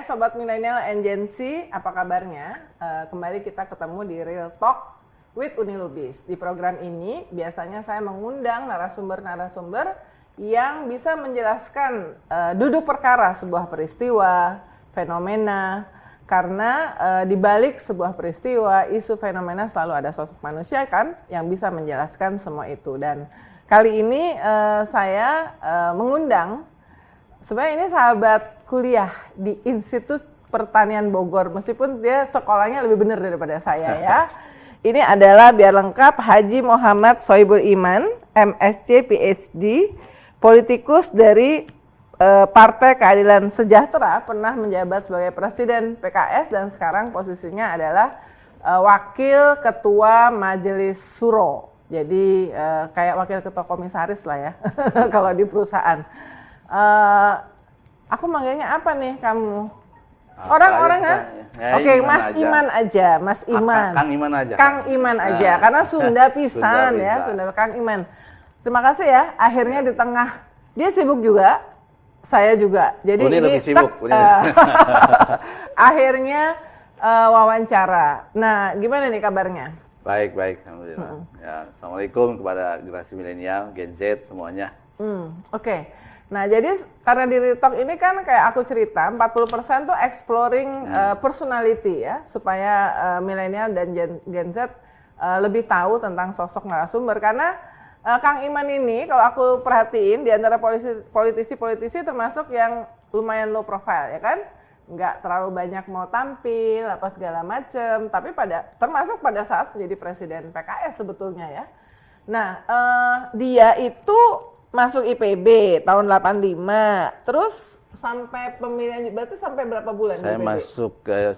Hai Sobat Millennial and Gen Z, apa kabarnya? Kembali kita ketemu di Real Talk with Unilubis. Di program ini biasanya saya mengundang narasumber-narasumber yang bisa menjelaskan duduk perkara sebuah peristiwa, fenomena, karena di balik sebuah peristiwa, isu fenomena selalu ada sosok manusia kan yang bisa menjelaskan semua itu. Dan kali ini saya mengundang, sebenarnya ini sahabat kuliah di Institut Pertanian Bogor, meskipun dia sekolahnya lebih benar daripada saya ya. Ini adalah biar lengkap Haji Muhammad Sohibul Iman, MSc, PhD, politikus dari Partai Keadilan Sejahtera, pernah menjabat sebagai Presiden PKS dan sekarang posisinya adalah Wakil Ketua Majelis Suro. Jadi kayak Wakil Ketua Komisaris lah ya kalau di perusahaan. Aku manggilnya apa nih kamu? Orang-orang kan? Oke, Mas aja. Iman aja, Mas Iman. Kang Iman aja. Kang Iman aja, karena Sunda pisan ya, Sunda Kang Iman. Terima kasih ya, akhirnya di tengah, dia sibuk juga, saya juga. Jadi ini lebih sibuk. Akhirnya wawancara. Nah, gimana nih kabarnya? Baik, alhamdulillah. Ya, assalamualaikum kepada generasi milenial, Gen Z semuanya. Oke. Nah, jadi karena di Real Talk ini kan kayak aku cerita, 40% tuh exploring personality ya, supaya milenial dan Gen Z lebih tahu tentang sosok narasumber. Karena Kang Iman ini kalau aku perhatiin di antara politisi-politisi termasuk yang lumayan low profile ya kan, nggak terlalu banyak mau tampil apa segala macem, tapi termasuk pada saat menjadi presiden PKS sebetulnya ya. Nah dia itu masuk IPB tahun 85, terus sampai pemilihan berarti sampai berapa bulan? Saya IPB? masuk ke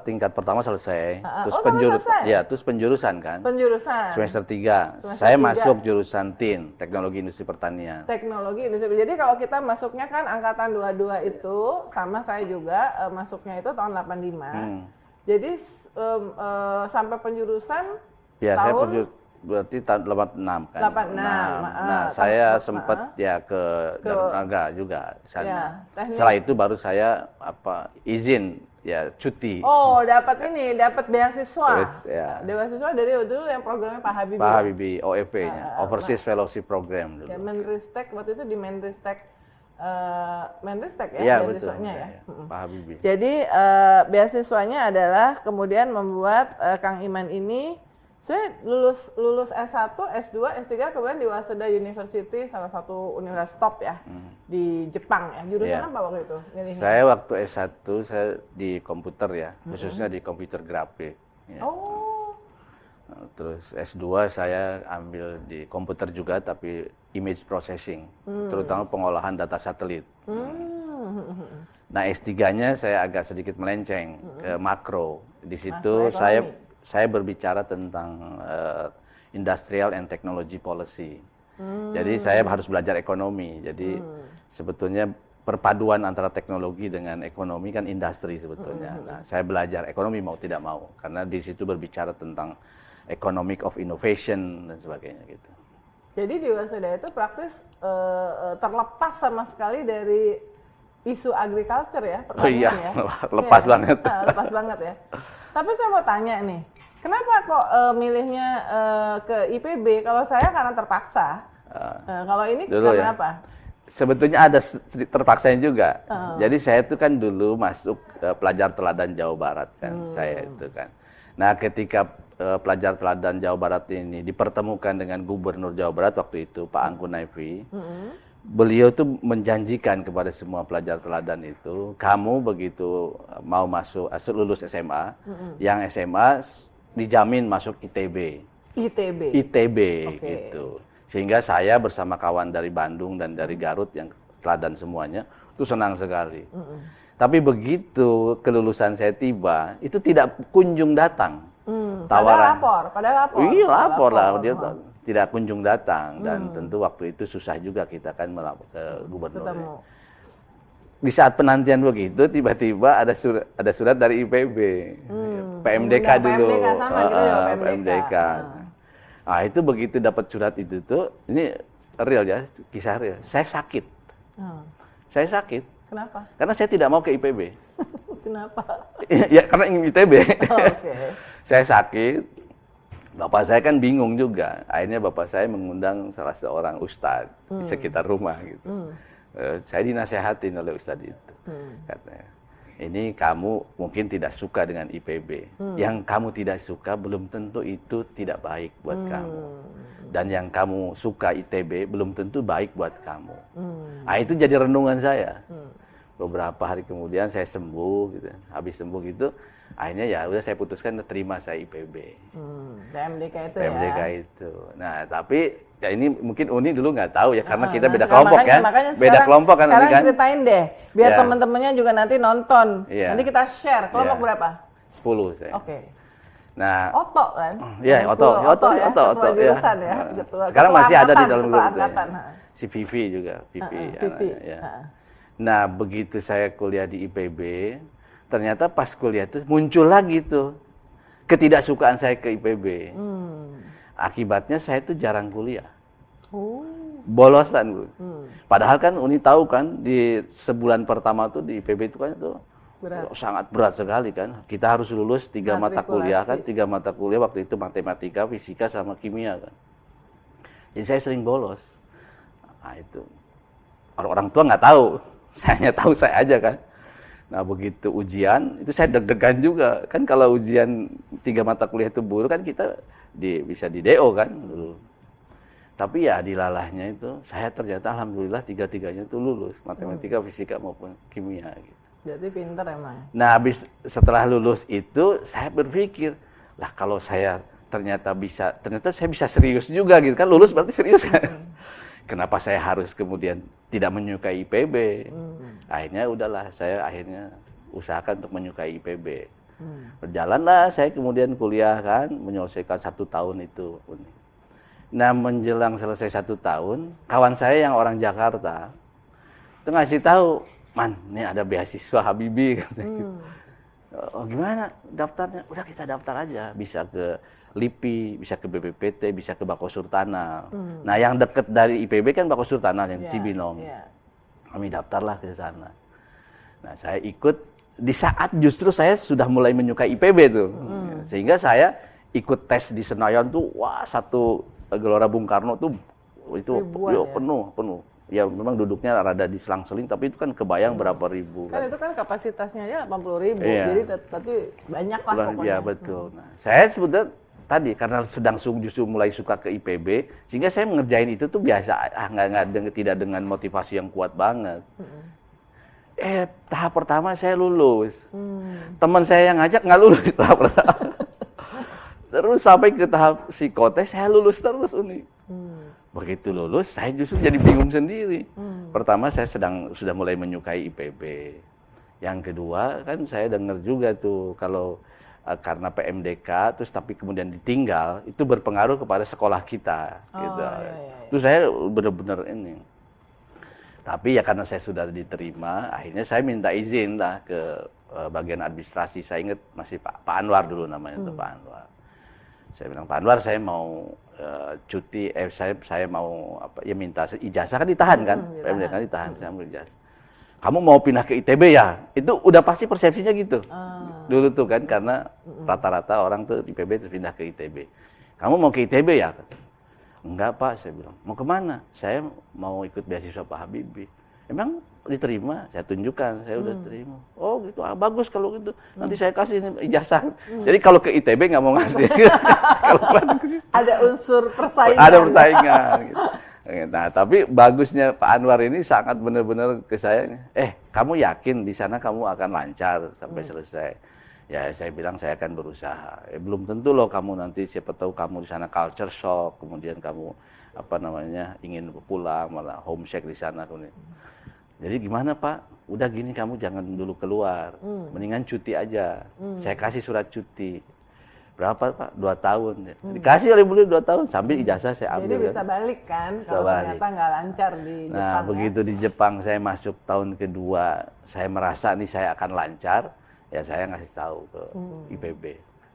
tingkat pertama selesai, terus penjurusan kan? Penjurusan. Semester 3. Saya masuk jurusan TIN, Teknologi Industri Pertanian. Teknologi Industri. Jadi kalau kita masuknya kan angkatan 22 itu sama saya juga masuknya itu tahun 85. Jadi sampai penjurusan ya, tahun berarti tahun 86 kan? 86. Nah, saya sempat ya ke Darmanaga juga sana. Ya, setelah itu baru saya izin ya cuti. Oh, dapat beasiswa. Ya. Beasiswa dari dulu yang programnya Pak Habibie. Pak Habibie, OFP-nya, Overseas Fellowship Program dulu. Ya, Menristek waktu itu di Menristek ya, beasiswanya betul, ya. Pak Habibie. Jadi beasiswanya adalah kemudian membuat Kang Iman ini saya lulus S1, S2, S3 kemudian di Waseda University, salah satu universitas top ya di Jepang ya. Jurusan apa waktu itu? Saya waktu S1 saya di komputer ya, khususnya di komputer grafik. Ya. Oh. Terus S2 saya ambil di komputer juga tapi image processing, terutama pengolahan data satelit. Nah, S3-nya saya agak sedikit melenceng ke makro. Di situ saya berbicara tentang industrial and technology policy. Jadi saya harus belajar ekonomi. Jadi sebetulnya perpaduan antara teknologi dengan ekonomi kan industri sebetulnya. Nah, saya belajar ekonomi mau tidak mau karena di situ berbicara tentang economic of innovation dan sebagainya gitu. Jadi di Waseda itu praktis terlepas sama sekali dari isu agriculture ya, pertanian ya. Lepas banget. Lepas banget ya. Tapi saya mau tanya nih, kenapa kok milihnya ke IPB? Kalau saya karena terpaksa. Kalau ini karena apa? Sebetulnya ada terpaksanya juga. Jadi saya itu kan dulu masuk pelajar teladan Jawa Barat kan, saya itu kan. Nah, ketika pelajar teladan Jawa Barat ini dipertemukan dengan Gubernur Jawa Barat waktu itu, Pak Anggun Naifi, beliau tuh menjanjikan kepada semua pelajar teladan itu, kamu begitu mau masuk lulus SMA, yang SMA dijamin masuk ITB. ITB gitu. Sehingga saya bersama kawan dari Bandung dan dari Garut yang teladan semuanya itu senang sekali. Tapi begitu kelulusan saya tiba, itu tidak kunjung datang. Tawaran. Padahal lapor. Iya, lapor lah, dia tidak kunjung datang dan tentu waktu itu susah juga kita kan melapor ke gubernur. Ya. Di saat penantian begitu tiba-tiba ada surat dari IPB, PMDK dulu, PMDK. Nah, itu begitu dapat surat itu tuh, ini real ya, kisah real. Saya sakit. Kenapa? Karena saya tidak mau ke IPB. Kenapa? Ya karena ingin ITB. Oh, oke. Saya sakit, bapak saya kan bingung juga. Akhirnya bapak saya mengundang salah seorang ustadz di sekitar rumah gitu. Saya dinasehatin oleh ustadz itu. Katanya, ini kamu mungkin tidak suka dengan IPB. Yang kamu tidak suka belum tentu itu tidak baik buat kamu. Dan yang kamu suka ITB belum tentu baik buat kamu. Nah, itu jadi renungan saya. Beberapa hari kemudian saya sembuh gitu. Habis sembuh gitu, akhirnya ya udah saya putuskan terima saya IPB. PMDK itu PMDK ya. itu. Nah, tapi ya ini mungkin Uni dulu nggak tahu ya karena kita Nah, beda kelompok makanya, ya. makanya Beda kelompok kan Uni sekarang kan. ceritain deh, biar Ya. teman-temannya juga nanti nonton. Iya. Nanti kita share. Kelompok Ya. berapa? 10 saya. Oke. Nah, Oto kan? iya, Nomor Oto, 10, Oto, ya, Oto, ketua ya. jurusan ya. Nah, Ketua- sekarang ketua masih ada di angkatan, dalam ketua grup angkatan. saya. Si Vivi juga, Vivi. Vivi. anaknya, ya. Nah, begitu saya kuliah di IPB, ternyata pas kuliah itu muncul lagi tuh ketidaksukaan saya ke IPB. Akibatnya saya tuh jarang kuliah. Oh. Bolosan, Bu. Padahal kan Uni tahu kan di sebulan pertama tuh di IPB itu kan itu Berat. sangat berat sekali kan. Kita harus lulus 3 mata kuliah kan, 3 mata kuliah waktu itu matematika, fisika sama kimia kan. Jadi saya sering bolos. Nah itu orang tua nggak tahu, saya hanya tahu saya aja kan. Nah begitu ujian itu saya deg-degan juga kan, kalau ujian 3 mata kuliah itu buruk kan kita bisa di DO kan dulu. Tapi ya dilalahnya itu saya ternyata alhamdulillah 3-3-nya itu lulus, matematika, fisika maupun kimia gitu. Jadi pinter emang. Nah, setelah lulus itu saya berpikir, lah kalau saya ternyata saya bisa serius juga gitu kan, lulus berarti serius kan. Kenapa saya harus kemudian tidak menyukai IPB? Akhirnya udahlah, saya akhirnya usahakan untuk menyukai IPB. Berjalanlah saya kemudian kuliah kan, menyelesaikan 1 tahun itu. Nah, menjelang selesai 1 tahun, kawan saya yang orang Jakarta itu ngasih tahu, Man, ini ada beasiswa Habibie. Oh, gimana daftarnya? Udah kita daftar aja. Bisa ke LIPI, bisa ke BPPT, bisa ke Bako Surtanal. Nah, yang deket dari IPB kan Bako Surtanal yang Cibinong. Kami daftarlah ke sana. Nah, saya ikut di saat justru saya sudah mulai menyukai IPB tuh. Sehingga saya ikut tes di Senayan tuh, wah, satu Gelora Bung Karno tuh itu penuh. Ya memang duduknya rada diselang-seling, tapi itu kan kebayang berapa ribu. Kan itu kan kapasitasnya aja 80.000, iya. jadi tapi banyak lah pokoknya. Ya betul. Nah, saya sebetulnya tadi karena sedang justru mulai suka ke IPB, sehingga saya mengerjain itu tuh biasa, tidak dengan motivasi yang kuat banget. Tahap pertama saya lulus. Teman saya yang ngajak nggak lulus tahap pertama. Terus sampai ke tahap psikotes saya lulus terus Uni. Begitu lulus, saya justru jadi bingung sendiri. Pertama, saya sudah mulai menyukai IPB. Yang kedua, kan saya dengar juga tuh kalau karena PMDK, terus tapi kemudian ditinggal, itu berpengaruh kepada sekolah kita. Gitu. Iya. Itu saya benar-benar ini. Tapi ya karena saya sudah diterima, akhirnya saya minta izin lah ke bagian administrasi. Saya ingat masih Pak Anwar dulu namanya, tuh Pak Anwar. Saya bilang, Pak Anwar, saya mau cuti, saya mau minta ijazah kan ditahan kan, PMDK kan ditahan, saya ambil ijazah. Kamu mau pindah ke ITB ya? Itu udah pasti persepsinya gitu. Dulu tuh kan, karena rata-rata orang tuh IPB terus pindah ke ITB. Kamu mau ke ITB ya? Enggak Pak, saya bilang. Mau kemana? Saya mau ikut beasiswa Pak Habibie. Emang diterima? Saya tunjukkan, saya udah terima. Oh gitu, bagus kalau gitu. Nanti saya kasih ijazah. Jadi kalau ke ITB nggak mau ngasih. Ada unsur persaingan. Ada persaingan. Gitu. Nah, tapi bagusnya Pak Anwar ini sangat benar-benar ke saya. Kamu yakin di sana kamu akan lancar sampai selesai? Ya, saya bilang saya akan berusaha. Belum tentu loh kamu nanti, siapa tahu kamu di sana culture shock, kemudian kamu ingin pulang, malah homesick di sana. Jadi gimana Pak? Udah gini, kamu jangan dulu keluar, mendingan cuti aja. Saya kasih surat cuti. Berapa Pak? 2 tahun. Dikasih oleh beliau 2 tahun, sambil ijazah saya ambil. Jadi bisa balik kan, kalau ternyata nggak lancar di Jepang. Nah, begitu di Jepang saya masuk tahun kedua, saya merasa nih saya akan lancar, ya saya ngasih tahu ke IPB.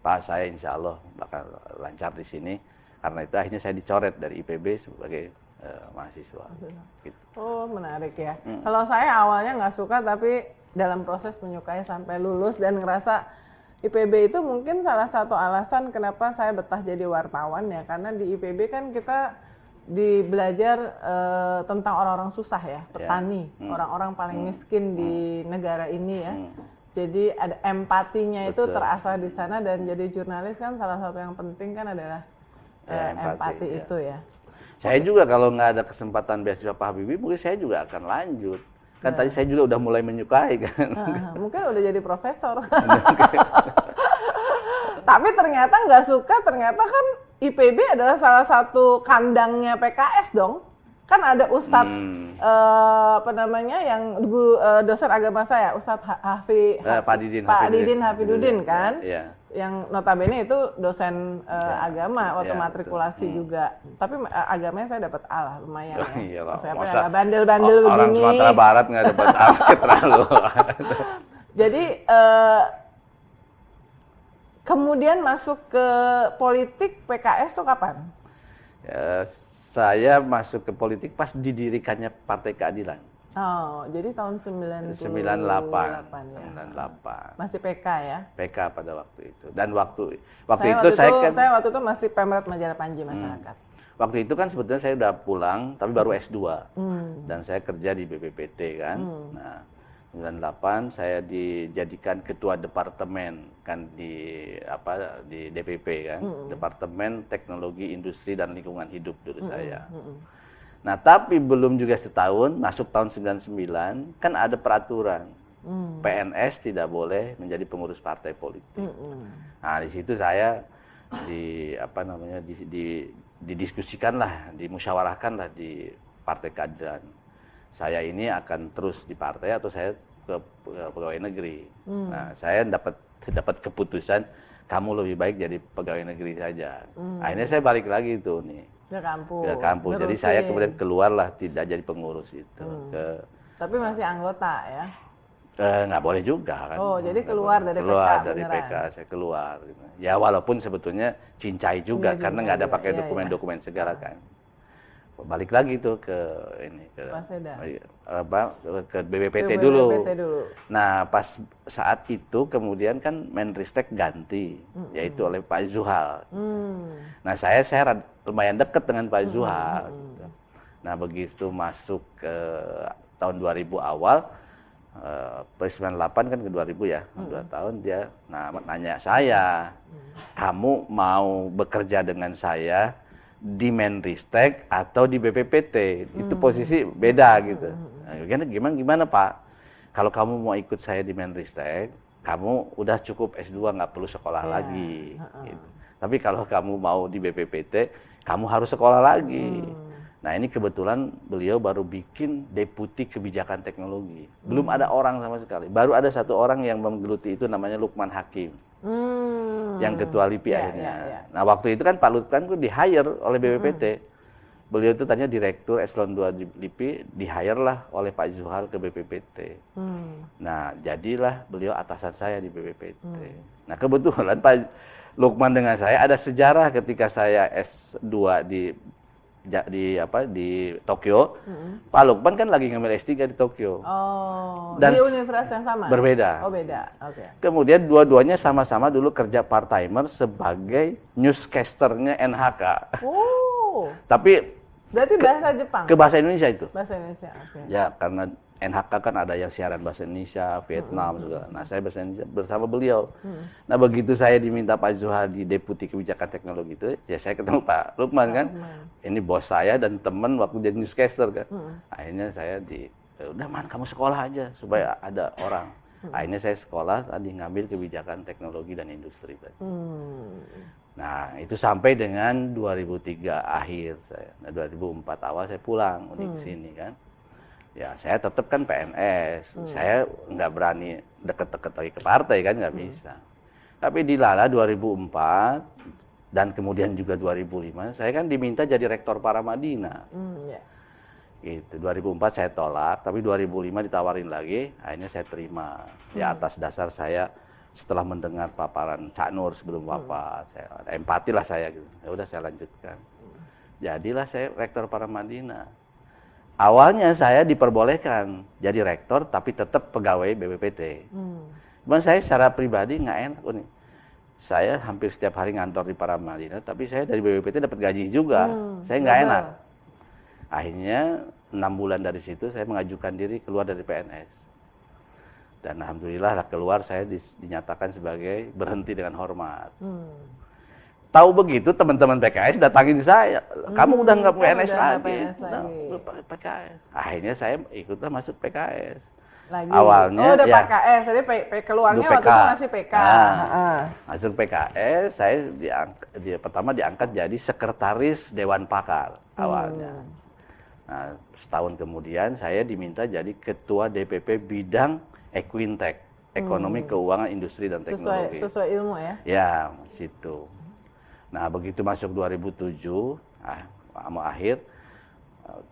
Pak, saya insya Allah bakal lancar di sini. Karena itu akhirnya saya dicoret dari IPB sebagai mahasiswa. Gitu. Oh, menarik ya. Kalau saya awalnya nggak suka, tapi dalam proses menyukai sampai lulus dan ngerasa IPB itu mungkin salah satu alasan kenapa saya betah jadi wartawan ya, karena di IPB kan kita belajar tentang orang-orang susah ya, petani, orang-orang paling miskin di negara ini ya. Jadi ada empatinya itu terasa di sana, dan jadi jurnalis kan salah satu yang penting kan adalah empati itu ya. Saya juga kalau nggak ada kesempatan beasiswa Pak Habibie, mungkin saya juga akan lanjut. Kan tadi saya juga udah mulai menyukai kan. Mungkin udah jadi profesor. Tapi ternyata nggak suka, ternyata kan IPB adalah salah satu kandangnya PKS dong. Kan ada Ustadz apa namanya yang guru dosen agama saya, Ustadz Pak Didin Hafidudin kan. Iya. Yang notabene itu dosen agama waktu matrikulasi juga. Tapi agamanya saya dapat A lah, lumayan ya. Iyalah, Saya masa agak bandel-bandel begini. Orang Sumatera Barat nggak dapat A terlalu. Jadi kemudian masuk ke politik PKS tuh kapan? Ya, saya masuk ke politik pas didirikannya Partai Keadilan. Oh, jadi tahun 98 ya. 98. Masih PK ya? PK pada waktu itu. Dan waktu itu saya waktu itu masih Pemret Majalah Panji Masyarakat. Waktu itu kan sebetulnya saya udah pulang, tapi baru S2. Dan saya kerja di BPPT kan. Nah, 98 saya dijadikan ketua departemen kan di DPP kan, Departemen Teknologi Industri dan Lingkungan Hidup dulu saya. Nah, tapi belum juga setahun, masuk tahun 99 kan ada peraturan. PNS tidak boleh menjadi pengurus partai politik. Nah, di situ saya didiskusikanlah, dimusyawarahkanlah di Partai Keadilan. Saya ini akan terus di partai atau saya ke pegawai negeri. Nah, saya dapat keputusan kamu lebih baik jadi pegawai negeri saja. Akhirnya saya balik lagi itu nih ke kampus. Ke kampus. Jadi saya kemudian keluarlah tidak jadi pengurus itu. Tapi masih anggota ya? Nggak boleh juga kan. Oh, jadi keluar dari PK. Keluar dari PK, saya keluar. Gitu. Ya walaupun sebetulnya cincai juga karena nggak ada pakai dokumen-dokumen segala kan. Balik lagi tuh ke BPPT dulu. Nah, pas saat itu kemudian kan Menristek ganti, yaitu oleh Pak Zuhal. Nah, saya lumayan dekat dengan Pak Zuhal. Gitu. Nah, begitu masuk ke tahun 2000 awal, per 98 kan ke 2000 ya, 2 tahun dia nanya saya, kamu mau bekerja dengan saya di Menristek atau di BPPT? Itu posisi beda gitu. Nah, gimana Pak? Kalau kamu mau ikut saya di Menristek, kamu udah cukup S2, nggak perlu sekolah lagi. Gitu. Tapi kalau kamu mau di BPPT, kamu harus sekolah lagi. Nah, ini kebetulan beliau baru bikin Deputi Kebijakan Teknologi. Belum ada orang sama sekali. Baru ada satu orang yang menggeluti itu, namanya Lukman Hakim. Yang ketua LIPI akhirnya. Nah, waktu itu kan Pak Lukman itu di-hire oleh BPPT. Beliau itu tanya direktur eselon 2 LIPI, di-hire lah oleh Pak Zuhal ke BPPT. Nah, jadilah beliau atasan saya di BPPT. Nah, kebetulan Pak Lukman dengan saya ada sejarah ketika saya S2 di Tokyo. Pak Lukman kan lagi ngambil S3 di Tokyo. Oh, dan di universitas yang sama? Berbeda. Oh, beda. Oke. Kemudian dua-duanya sama-sama dulu kerja part-timer sebagai newscasternya NHK. Oh. Tapi berarti bahasa Jepang? Ke bahasa Indonesia itu. Bahasa Indonesia, oke. Ya, karena NHK kan ada yang siaran bahasa Indonesia, Vietnam juga. Nah, saya bahasa Indonesia bersama beliau. Nah, begitu saya diminta Pak Zuhal di Deputi Kebijakan Teknologi itu, ya saya ketemu Pak Lukman kan. Ini bos saya dan teman waktu jadi newscaster kan. Akhirnya saya udah Man, kamu sekolah aja supaya ada orang. Akhirnya saya sekolah tadi ngambil Kebijakan Teknologi dan Industri. Nah, itu sampai dengan 2003 akhir saya. Nah, 2004 awal saya pulang ke sini kan. Ya, saya tetap kan PNS. Saya nggak berani deket-deket lagi ke partai kan, nggak bisa. Tapi di Lala 2004 dan kemudian juga 2005, saya kan diminta jadi rektor Paramadina. Gitu. 2004 saya tolak, tapi 2005 ditawarin lagi, akhirnya saya terima. Ya, atas dasar saya setelah mendengar paparan Cak Nur sebelum wafat, saya empati lah saya gitu. Ya udah saya lanjutkan. Jadilah saya rektor Paramadina. Awalnya saya diperbolehkan jadi rektor, tapi tetap pegawai BPPT. Cuman saya secara pribadi nggak enak nih. Saya hampir setiap hari ngantor di Paramadina, tapi saya dari BPPT dapat gaji juga. Saya nggak enak. Akhirnya 6 bulan dari situ saya mengajukan diri keluar dari PNS. Dan alhamdulillah keluar, saya dinyatakan sebagai berhenti dengan hormat. Tahu begitu teman-teman PKS datangin saya, kamu udah nggak PNS lagi. PKS. Akhirnya saya ikutlah masuk PKS. Lagi. Awalnya udah ya, PKS, jadi keluarnya PK. waktu itu masih PK. Masuk PKS, saya pertama diangkat jadi sekretaris Dewan Pakar awalnya. Nah, setahun kemudian saya diminta jadi ketua DPP bidang Equintek, ekonomi, keuangan, industri dan teknologi. Sesuai ilmu ya? Ya, situ. Nah, begitu masuk 2007, akhir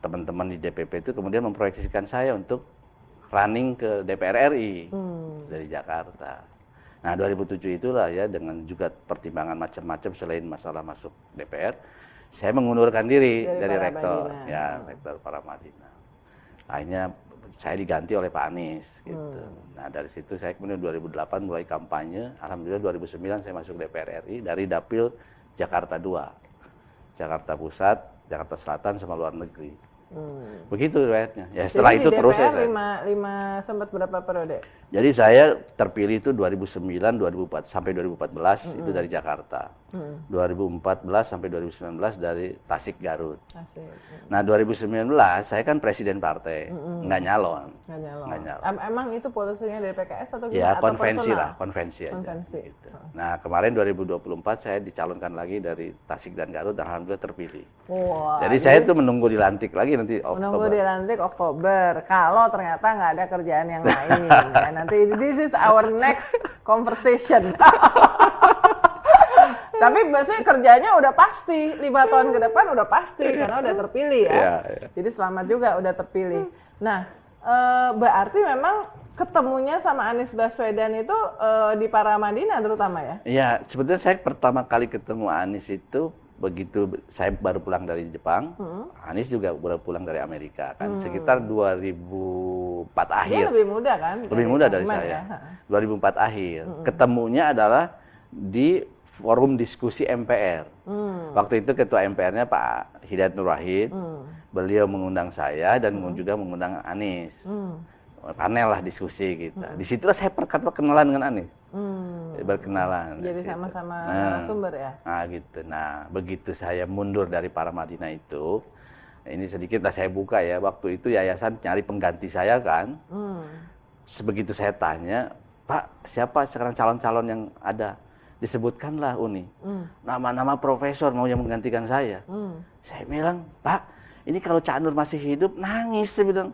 teman-teman di DPP itu kemudian memproyeksikan saya untuk running ke DPR RI dari Jakarta. Nah, 2007 itulah ya, dengan juga pertimbangan macam-macam selain masalah masuk DPR, saya mengundurkan diri dari rektor, ya, rektor Paramadina. Akhirnya saya diganti oleh Pak Anies gitu. Nah, dari situ saya kemudian 2008 mulai kampanye. Alhamdulillah 2009 saya masuk DPR RI dari Dapil Jakarta 2. Jakarta Pusat, Jakarta Selatan sama luar negeri. Begitu riwayatnya. Ya, setelah jadi itu di terus DPR saya sempat berapa periode? Jadi saya terpilih itu 2009, 2004 sampai 2014 itu dari Jakarta. 2014 sampai 2019 dari Tasik, Garut. Asik. Nah, 2019 saya kan presiden partai, nggak nyalon. Emang itu posisinya dari PKS atau gimana? Ya, atau konvensi personal? lah, konvensi aja. Konvensi. Gitu. Nah, kemarin 2024 saya dicalonkan lagi dari Tasik dan Garut, dan alhamdulillah terpilih. Wah, jadi saya tuh menunggu dilantik lagi nanti Oktober. Menunggu dilantik Oktober. Kalau ternyata nggak ada kerjaan yang lain, ya, nanti this is our next conversation. Tapi biasanya kerjanya udah pasti 5 tahun ke depan udah pasti karena udah terpilih ya. Yeah. Jadi selamat juga udah terpilih. Nah, berarti memang ketemunya sama Anies Baswedan itu di Paramadina terutama ya? Iya, sebetulnya saya pertama kali ketemu Anies itu begitu saya baru pulang dari Jepang. Anies juga baru pulang dari Amerika kan, sekitar 2004 akhir. Dia lebih muda kan? Lebih muda dari saya. Ya? 2004 akhir. Ketemunya adalah di forum diskusi MPR. Waktu itu ketua MPR-nya Pak Hidayat Nur Wahid. Beliau mengundang saya dan juga mengundang Anies. Panel lah diskusi kita. Disitulah saya perkenalan dengan Anies. Berkenalan. Jadi sama-sama narasumber ya? Nah gitu. Nah begitu saya mundur dari Paramadina itu, ini sedikit lah saya buka ya. Waktu itu yayasan nyari pengganti saya kan. Sebegitu saya tanya, Pak siapa sekarang calon-calon yang ada? Disebutkanlah Uni. Nama-nama profesor mau yang menggantikan saya. Saya bilang, Pak ini kalau Cak Nur masih hidup nangis, saya bilang.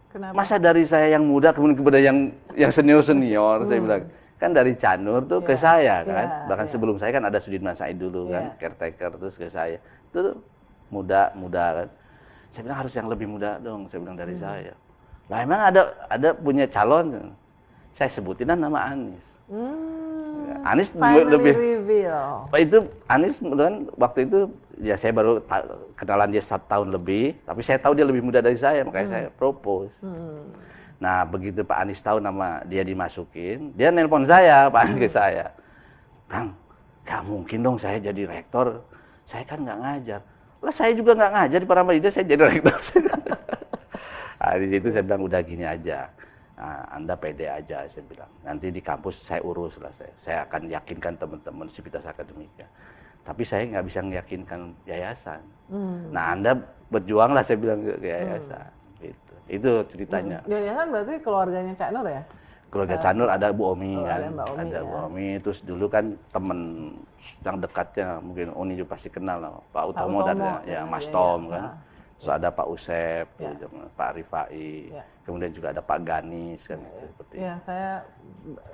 Kenapa? Masa dari saya yang muda kemudian kepada yang senior-senior, saya bilang. Kan dari Cak Nur tuh ke saya kan. Bahkan sebelum saya kan ada Sudirman Said dulu kan, caretaker, terus ke saya. Itu muda kan. Saya bilang harus yang lebih muda dong, saya bilang dari saya. Lah emang ada punya calon? Saya sebutin nama Anies. Anies lebih reveal. Itu Anies kan waktu itu ya saya baru kenalan dia 1 tahun lebih, tapi saya tahu dia lebih muda dari saya, makanya saya propose. Nah begitu Pak Anies tahu nama dia dimasukin, dia nelpon saya, Pak Anies ke saya, Kang, gak mungkin dong saya jadi rektor, saya kan nggak ngajar. Lah saya juga nggak ngajar di Paramadina, saya jadi rektor. Nah, di situ saya bilang udah gini aja. Nah, Anda pede aja, saya bilang. Nanti di kampus saya urus lah, saya akan yakinkan teman-teman Sivitas Akademika. Tapi saya nggak bisa meyakinkan yayasan. Nah, Anda berjuanglah, saya bilang ke yayasan. Gitu. Itu ceritanya. Yayasan berarti keluarganya Cak Nur ya? Keluarga Cak Nur ada Bu Omi kan, ada Bu Omi. Terus dulu kan teman yang dekatnya, mungkin Uni juga pasti kenal lah, Pak Utomo dan ya Mas Tom kan. So ada Pak Usep, Pak Rifai, kemudian juga ada Pak Ganis kan. Seperti ya, saya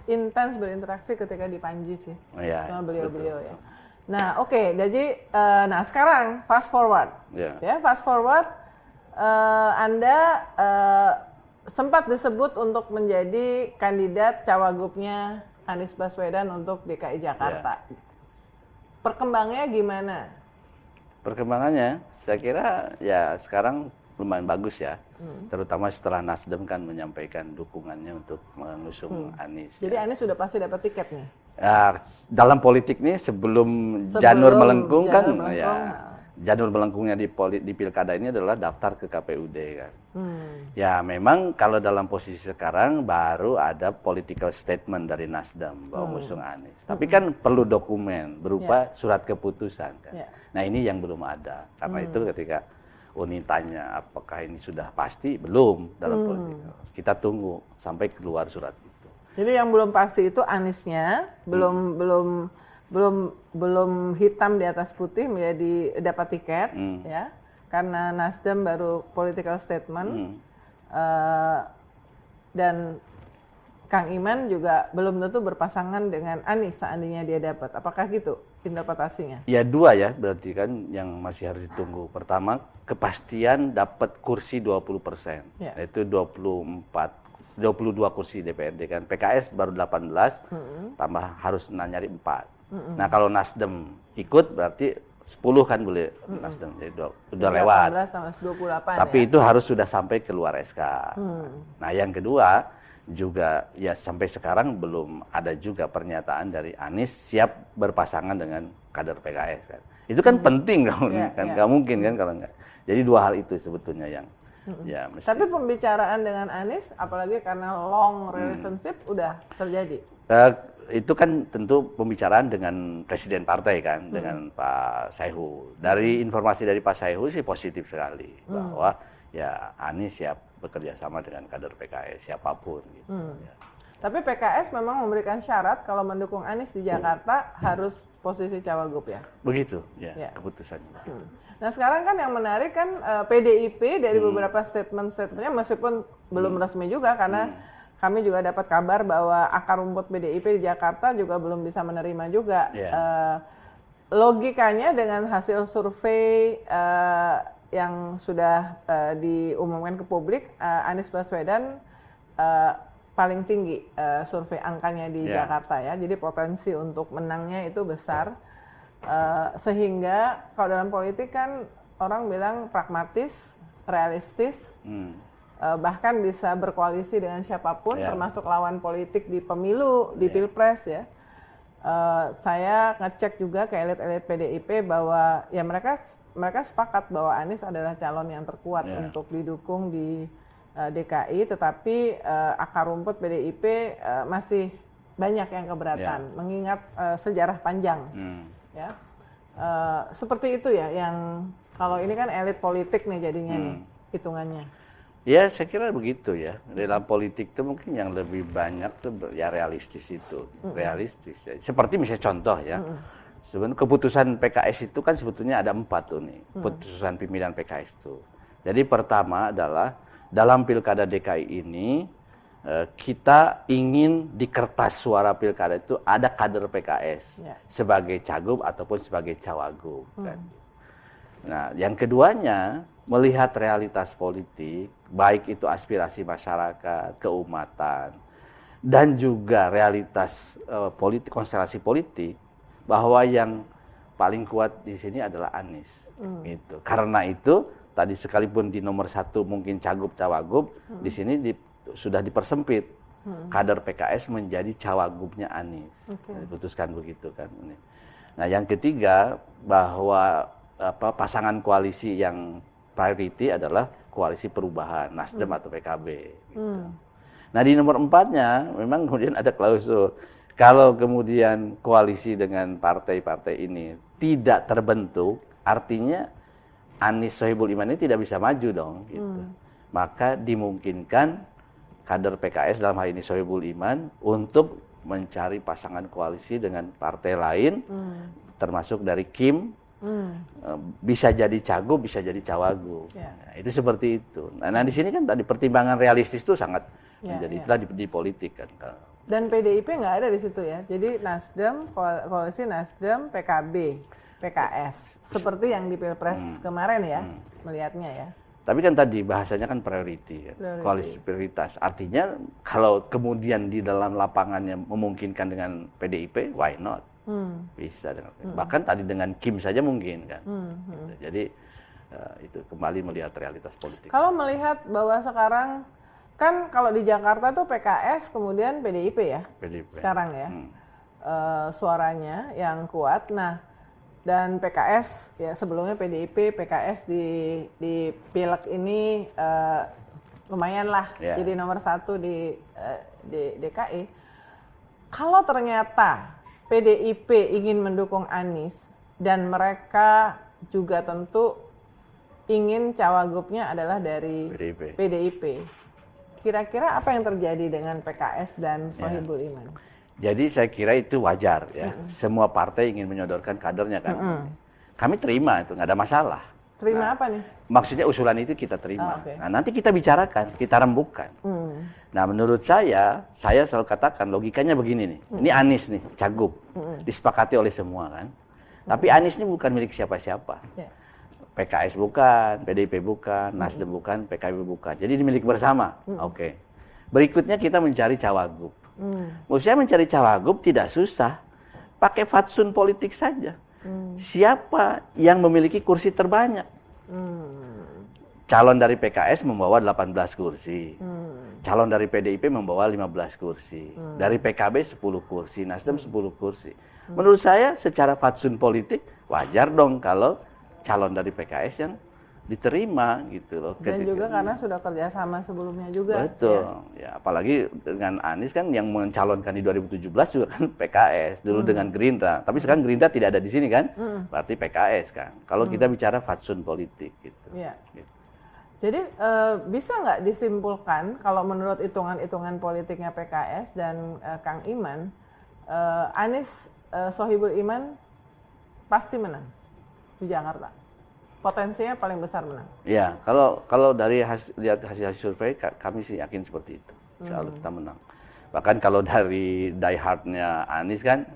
intens berinteraksi ketika di Panji sih, sama beliau-beliau ya. Nah, oke, jadi nah sekarang fast forward, ya fast forward, Anda sempat disebut untuk menjadi kandidat cawagupnya Anies Baswedan untuk DKI Jakarta. Perkembangannya gimana? Perkembangannya, saya kira ya sekarang lumayan bagus ya, terutama setelah Nasdem kan menyampaikan dukungannya untuk mengusung Anies. Jadi Ya. Anies sudah pasti dapat tiket nih. Ya, dalam politik nih sebelum janur melengkung kan, janur melengkung, ya janur melengkungnya di pilkada ini adalah daftar ke KPUD kan. Ya memang kalau dalam posisi sekarang baru ada political statement dari Nasdem bahwa mengusung Anies. Tapi kan perlu dokumen berupa surat keputusan kan. Nah ini yang belum ada. Karena itu ketika Uni tanya apakah ini sudah pasti, belum dalam politik. Kita tunggu sampai keluar surat itu. Jadi yang belum pasti itu Aniesnya belum hitam di atas putih menjadi dapat tiket ya. Karena Nasdem baru political statement dan Kang Iman juga belum tentu berpasangan dengan Anies seandainya dia dapat. Apakah gitu interpretasinya? Ya dua ya berarti kan yang masih harus ditunggu. Pertama kepastian dapat kursi 20%, yaitu 22 kursi DPRD kan. PKS baru 18, tambah harus nyari 4. Nah kalau Nasdem ikut berarti 10 kan boleh Nasdem, jadi udah lewat. 18 tambah 28 tapi ya? itu harus sudah sampai keluar SK. Nah yang kedua juga ya sampai sekarang belum ada juga pernyataan dari Anies siap berpasangan dengan kader PKS kan. Itu kan penting kan, nggak mungkin kan kalau nggak. Jadi dua hal itu sebetulnya yang ya mesti. Tapi pembicaraan dengan Anies apalagi karena long relationship udah terjadi. Itu kan tentu pembicaraan dengan presiden partai kan, dengan Pak Saihu. Dari informasi dari Pak Saihu sih positif sekali bahwa ya Anies siap bekerja sama dengan kader PKS siapapun gitu. Ya. Tapi PKS memang memberikan syarat kalau mendukung Anies di Jakarta harus posisi cawagup ya. Begitu ya, keputusannya. Nah sekarang kan yang menarik kan PDIP dari beberapa statement-statementnya meskipun belum resmi juga karena kami juga dapat kabar bahwa akar rumput PDIP di Jakarta juga belum bisa menerima juga. Logikanya dengan hasil survei yang sudah diumumkan ke publik, Anies Baswedan paling tinggi survei angkanya di Jakarta ya. Jadi potensi untuk menangnya itu besar. Sehingga kalau dalam politik kan orang bilang pragmatis, realistis, bahkan bisa berkoalisi dengan siapapun, termasuk lawan politik di pemilu, di pilpres ya. Saya ngecek juga ke elit-elit PDIP bahwa ya mereka sepakat bahwa Anies adalah calon yang terkuat untuk didukung di DKI, tetapi akar rumput PDIP masih banyak yang keberatan, mengingat sejarah panjang. Ya, seperti itu ya yang kalau ini kan elit politik nih jadinya nih hitungannya. Ya saya kira begitu ya. Dalam politik itu mungkin yang lebih banyak tuh ya realistis itu, realistis. Ya. Seperti misalnya contoh ya, sebenarnya keputusan PKS itu kan sebetulnya ada 4 tuh nih, keputusan pimpinan PKS itu. Jadi pertama adalah dalam pilkada DKI ini kita ingin di kertas suara pilkada itu ada kader PKS sebagai cagup ataupun sebagai cawagup. Kan. Nah, yang keduanya melihat realitas politik, baik itu aspirasi masyarakat, keumatan, dan juga realitas politik, konstelasi politik, bahwa yang paling kuat di sini adalah Anies. Gitu. Karena itu tadi sekalipun di nomor 1 mungkin cagup cawagup, di sini sudah dipersempit. Kader PKS menjadi cawagupnya Anies. Diputuskan begitu kan. Nah, yang ketiga bahwa pasangan koalisi yang priority adalah koalisi perubahan, Nasdem atau PKB. Gitu. Nah di nomor 4-nya memang kemudian ada klausul. Kalau kemudian koalisi dengan partai-partai ini tidak terbentuk, artinya Anies Sohibul Iman ini tidak bisa maju dong. Gitu. Maka dimungkinkan kader PKS dalam hal ini Sohibul Iman untuk mencari pasangan koalisi dengan partai lain, termasuk dari Kim, bisa jadi cagup, bisa jadi cawagup. Nah, itu seperti itu. Nah di sini kan tadi pertimbangan realistis itu sangat menjadi itulah di politik kan. Dan PDIP nggak ada di situ ya. Jadi Nasdem, koalisi Nasdem, PKB, PKS, seperti yang di Pilpres kemarin ya, melihatnya ya. Tapi kan tadi bahasanya kan priority, koalisi prioritas. Artinya kalau kemudian di dalam lapangannya memungkinkan dengan PDIP, why not? Bisa dengan bahkan tadi dengan Kim saja mungkin kan. Gitu. Jadi itu kembali melihat realitas politik. Kalau melihat bahwa sekarang kan kalau di Jakarta tuh PKS kemudian PDIP ya, PDIP. sekarang ya suaranya yang kuat. Nah, dan PKS ya sebelumnya PDIP, PKS di Pileg ini lumayan lah, jadi nomor 1 di DKI. Kalau ternyata PDIP ingin mendukung Anies dan mereka juga tentu ingin cawagupnya adalah dari PDIP. Kira-kira apa yang terjadi dengan PKS dan Sohibul Iman? Jadi saya kira itu wajar ya. Semua partai ingin menyodorkan kadernya kan. Kami terima itu, nggak ada masalah. Terima apa nih? Maksudnya usulan itu kita terima. Okay. Nah nanti kita bicarakan, kita rembukan. Nah menurut saya selalu katakan logikanya begini nih. Ini Anies nih, cagup. Disepakati oleh semua kan. Tapi Anies ini bukan milik siapa-siapa. PKS bukan, PDIP bukan, Nasdem bukan, PKB bukan. Jadi ini milik bersama. Oke. Berikutnya kita mencari cawagup. Maksudnya mencari cawagup tidak susah. Pakai fatsun politik saja. Siapa yang memiliki kursi terbanyak? Calon dari PKS membawa 18 kursi. Calon dari PDIP membawa 15 kursi. Dari PKB 10 kursi, Nasdem 10 kursi. Menurut saya secara fatsun politik wajar dong kalau calon dari PKS yang diterima gitu loh. Dan juga karena sudah kerjasama sebelumnya juga. Betul. Ya, apalagi dengan Anies kan yang mencalonkan di 2017 juga kan PKS dulu dengan Gerindra. Tapi sekarang Gerindra tidak ada di sini kan, berarti PKS kan. Kalau kita bicara fatsun politik gitu. Iya. Gitu. Jadi bisa nggak disimpulkan kalau menurut hitungan-hitungan politiknya PKS dan Kang Iman, Anies Sohibul Iman pasti menang di Jakarta? Potensinya paling besar menang. Ya, kalau dari lihat hasil survei kami sih yakin seperti itu. Insya Allah kita menang. Bahkan kalau dari die hard-nya Anies kan,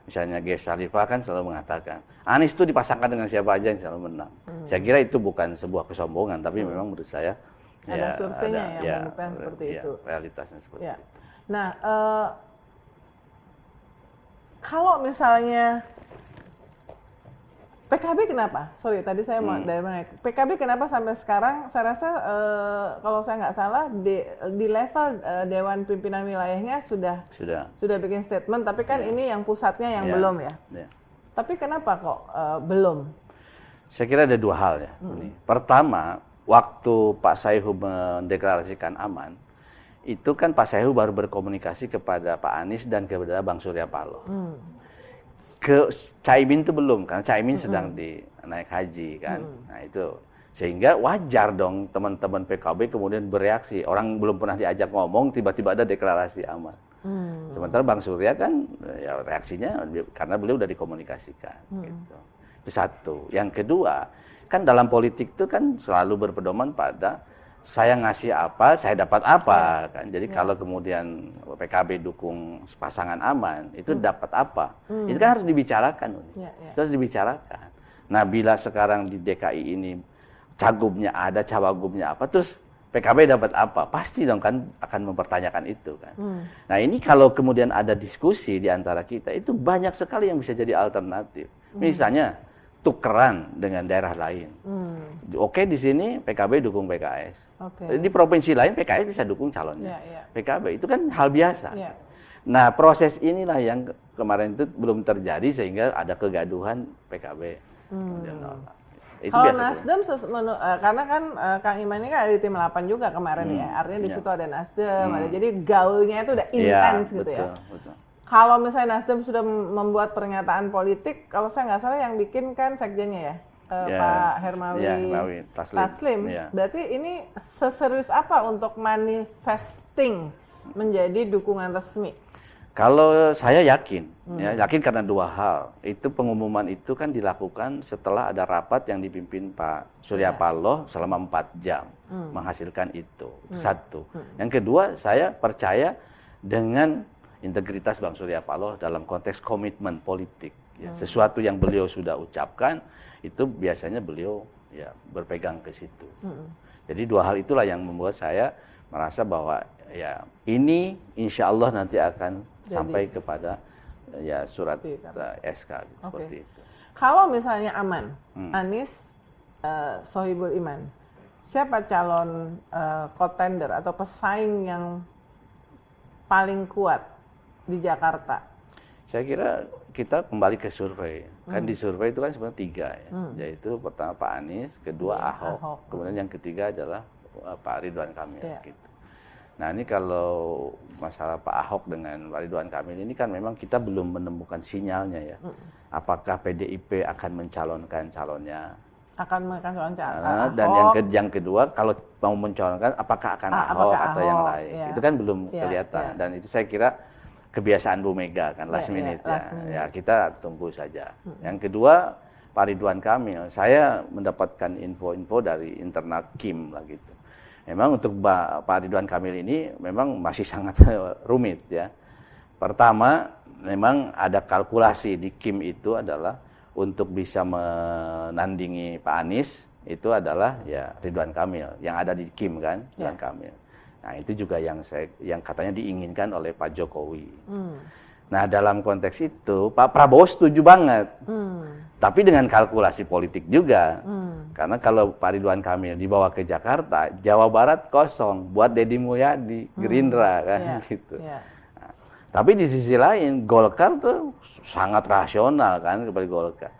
misalnya Ges Salifah kan selalu mengatakan, Anies itu dipasangkan dengan siapa aja yang selalu menang. Saya kira itu bukan sebuah kesombongan, tapi memang menurut saya ada surveinya yang membuktikan seperti itu. Realitasnya seperti itu. Nah, kalau misalnya PKB kenapa? Sorry, tadi saya mau dari mana? PKB kenapa sampai sekarang? Saya rasa kalau saya nggak salah di level Dewan Pimpinan Wilayahnya sudah bikin statement, tapi kan ini yang pusatnya yang belum ya. Tapi kenapa kok belum? Saya kira ada dua hal ya. Pertama, waktu Pak Saihu mendeklarasikan aman, itu kan Pak Saihu baru berkomunikasi kepada Pak Anies dan kepada Bang Surya Paloh. Ke Caimin itu belum, karena Caimin sedang naik haji kan. Nah itu sehingga wajar dong teman-teman PKB kemudian bereaksi. Orang belum pernah diajak ngomong, tiba-tiba ada deklarasi aman. Sementara Bang Surya kan ya reaksinya karena beliau udah dikomunikasikan. Gitu. Itu satu. Yang kedua, kan dalam politik itu kan selalu berpedoman pada saya ngasih apa, saya dapat apa kan. Jadi kalau kemudian PKB dukung pasangan aman, itu dapat apa? Itu kan harus dibicarakan. Itu harus dibicarakan. Nah, bila sekarang di DKI ini cagupnya ada, cawagupnya apa, terus PKB dapat apa? Pasti dong kan akan mempertanyakan itu kan. Nah, ini kalau kemudian ada diskusi di antara kita, itu banyak sekali yang bisa jadi alternatif. Misalnya tukeran dengan daerah lain. Oke, di sini PKB dukung PKS. Di provinsi lain PKS bisa dukung calonnya. PKB itu kan hal biasa. Nah, proses inilah yang kemarin itu belum terjadi sehingga ada kegaduhan PKB. Kalau Nasdem, karena kan Kang Iman ini kan ada di tim 8 juga kemarin ya. Artinya di situ ada Nasdem, jadi gaulnya itu udah intens gitu ya. Betul. Kalau misalnya Nasdem sudah membuat pernyataan politik, kalau saya nggak salah yang bikin kan sekjennya ya, Pak Hermawi Taslim. Berarti ini seserius apa untuk manifesting menjadi dukungan resmi? Kalau saya yakin, yakin karena dua hal. Itu pengumuman itu kan dilakukan setelah ada rapat yang dipimpin Pak Surya Paloh selama 4 jam menghasilkan itu. Satu. Yang kedua, saya percaya dengan integritas Bang Surya Paloh dalam konteks komitmen politik. Ya. Sesuatu yang beliau sudah ucapkan, itu biasanya beliau ya berpegang ke situ. Jadi dua hal itulah yang membuat saya merasa bahwa ya ini insya Allah nanti akan sampai kepada ya surat Iya. SK gitu, seperti itu. Kalau misalnya aman, Anies Sohibul Iman, siapa calon kontender atau pesaing yang paling kuat di Jakarta? Saya kira kita kembali ke survei. Kan di survei itu kan sebenarnya 3 ya. Yaitu pertama Pak Anies, kedua Ahok, kemudian yang ketiga adalah Pak Ridwan Kamil gitu. Nah, ini kalau masalah Pak Ahok dengan Pak Ridwan Kamil ini kan memang kita belum menemukan sinyalnya ya. Apakah PDIP akan mencalonkan calonnya? Akan mencalonkan calon Dan yang kedua, kalau mau mencalonkan apakah akan Ahok apakah atau yang Ahok, lain? ya. Itu kan belum Ya, kelihatan. ya. Dan itu saya kira kebiasaan Bu Mega kan last Ya, minute last minute. ya. Ya, kita tunggu saja. Yang kedua, Pak Ridwan Kamil. Saya mendapatkan info-info dari internal Kim lah gitu. Memang untuk Pak Ridwan Kamil ini memang masih sangat rumit ya. Pertama, memang ada kalkulasi di Kim itu adalah untuk bisa menandingi Pak Anies itu adalah ya Ridwan Kamil yang ada di Kim kan, Ridwan Kamil. Nah, itu juga yang katanya diinginkan oleh Pak Jokowi. Nah, dalam konteks itu Pak Prabowo setuju banget. Tapi dengan kalkulasi politik juga. Karena kalau Pak Ridwan Kamil dibawa ke Jakarta, Jawa Barat kosong buat Deddy Mulyadi, Gerindra kan gitu. Nah, tapi di sisi lain Golkar tuh sangat rasional kan kepada Golkar.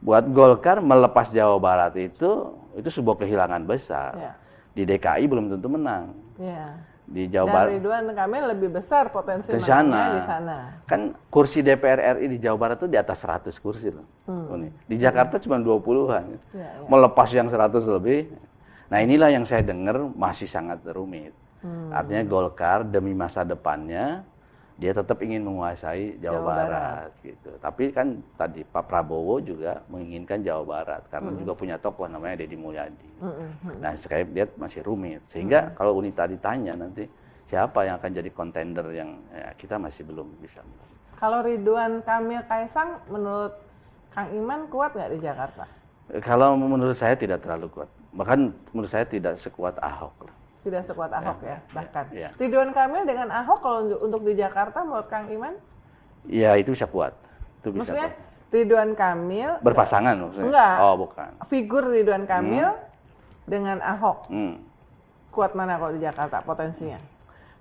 Buat Golkar melepas Jawa Barat itu sebuah kehilangan besar. Di DKI belum tentu menang. Di Jawa Barat. Dan Ridwan Kamil lebih besar potensi ke sana. menangnya di sana. Kan kursi DPR RI di Jawa Barat itu di atas 100 kursi loh. Di Jakarta cuma 20-an. Melepas yang 100 lebih. Nah, inilah yang saya dengar masih sangat rumit. Artinya Golkar demi masa depannya dia tetap ingin menguasai Jawa Barat gitu. Tapi kan tadi Pak Prabowo juga menginginkan Jawa Barat karena juga punya tokoh namanya Deddy Mulyadi. Nah, saya lihat masih rumit. Sehingga kalau Unita ditanya nanti siapa yang akan jadi kontender yang ya, kita masih belum bisa. Kalau Ridwan Kamil Kaisang menurut Kang Iman kuat nggak di Jakarta? Kalau menurut saya tidak terlalu kuat. Bahkan menurut saya tidak sekuat Ahok. Tidak sekuat Ahok ya, bahkan. Ya. Ridwan Kamil dengan Ahok kalau untuk di Jakarta menurut Kang Iman? Ya, itu bisa kuat. Itu bisa Maksudnya kuat. Ridwan Kamil Berpasangan maksudnya? Enggak. Oh, bukan. Figur Ridwan Kamil dengan Ahok. Kuat mana kalau di Jakarta potensinya?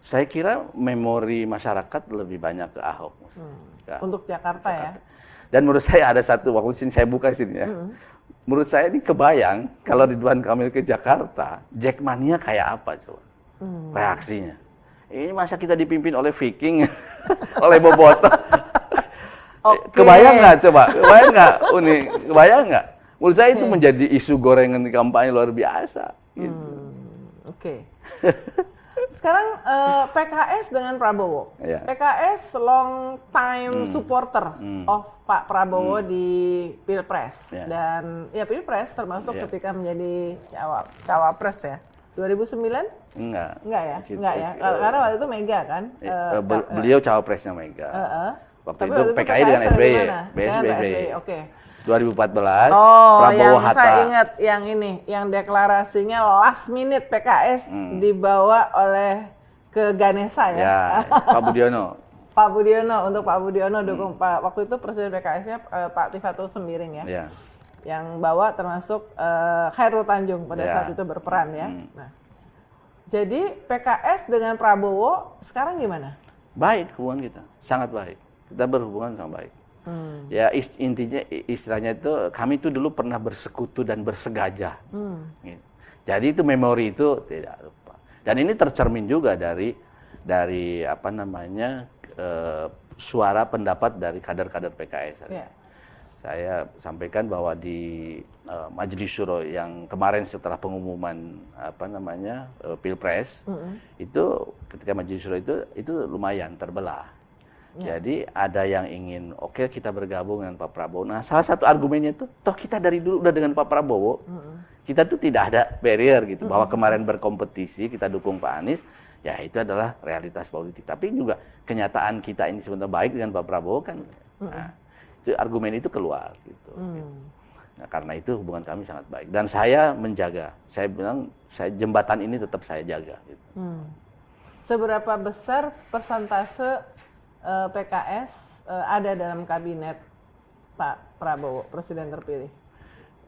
Saya kira memori masyarakat lebih banyak ke Ahok. Untuk Jakarta ya. Dan menurut saya ada satu, waktu sini saya buka sini ya. Menurut saya ini kebayang kalau Ridwan Kamil ke Jakarta, Jackmania kayak apa coba reaksinya. Ini masa kita dipimpin oleh Viking, oleh Boboto. Kebayang nggak coba? Kebayang nggak? Kebayang nggak? Menurut saya itu menjadi isu gorengan di kampanye luar biasa. Gitu. Oke. Sekarang PKS dengan Prabowo. Ya. PKS long time supporter of Pak Prabowo di Pilpres. Dan ya Pilpres termasuk ketika menjadi cawapres ya. 2009? Enggak. Enggak ya? Enggak ya? Karena waktu itu Mega kan? Beliau cawapresnya Mega. Waktu Tapi itu PKI dengan SBY. SBY. Oke. 2014, Oh, Prabowo yang Hatta. saya ingat yang ini, yang deklarasinya last minute PKS dibawa oleh ke Ganesha ya. Ya, Pak Budiono. Pak Budiono, untuk Pak Budiono dukung Pak, waktu itu presiden PKS-nya Pak Tifatul Sembiring ya. Ya. Yang bawa termasuk Khairul Tanjung pada saat itu berperan ya. Nah, jadi PKS dengan Prabowo sekarang gimana? Baik hubungan kita, sangat baik. Kita berhubungan sangat baik. Ya intinya istilahnya itu kami itu dulu pernah bersekutu dan bersegajah. Gitu. Jadi itu memori itu tidak lupa. Dan ini tercermin juga dari apa namanya suara pendapat dari kader-kader PKS. Yeah. Saya sampaikan bahwa di Majelis Syuro yang kemarin setelah pengumuman apa namanya Pilpres itu ketika Majelis Syuro itu lumayan terbelah. Jadi ada yang ingin oke, kita bergabung dengan Pak Prabowo. Nah, salah satu argumennya itu toh kita dari dulu udah dengan Pak Prabowo. Kita tuh tidak ada barrier gitu bahwa kemarin berkompetisi kita dukung Pak Anies, ya itu adalah realitas politik. Tapi juga kenyataan kita ini sebenarnya baik dengan Pak Prabowo kan. Nah, itu argumen itu keluar gitu. Nah, karena itu hubungan kami sangat baik dan saya menjaga. Saya bilang jembatan ini tetap saya jaga gitu. Seberapa besar persentase PKS ada dalam kabinet Pak Prabowo, Presiden terpilih?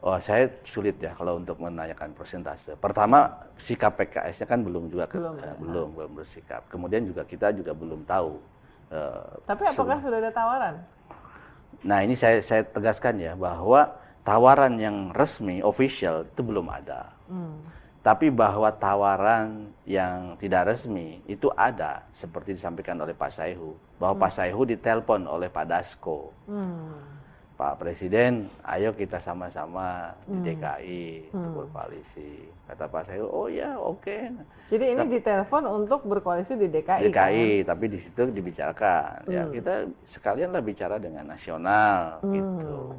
Oh, saya sulit ya kalau untuk menanyakan persentase. Pertama, sikap PKS-nya kan belum juga belum bersikap. Kemudian juga kita juga belum tahu. Tapi apakah sudah ada tawaran? Nah, ini saya tegaskan ya bahwa tawaran yang resmi, official itu belum ada. Tapi bahwa tawaran yang tidak resmi itu ada, seperti disampaikan oleh Pak Saihu, bahwa Pak Saihu ditelepon oleh Pak Dasko. Pak Presiden, ayo kita sama-sama di DKI untuk berkoalisi. Kata Pak Saihu, oh ya oke. Jadi ini ditelepon untuk berkoalisi di DKI. DKI, kan? Tapi di situ dibicarakan. Ya kita sekalianlah bicara dengan nasional gitu.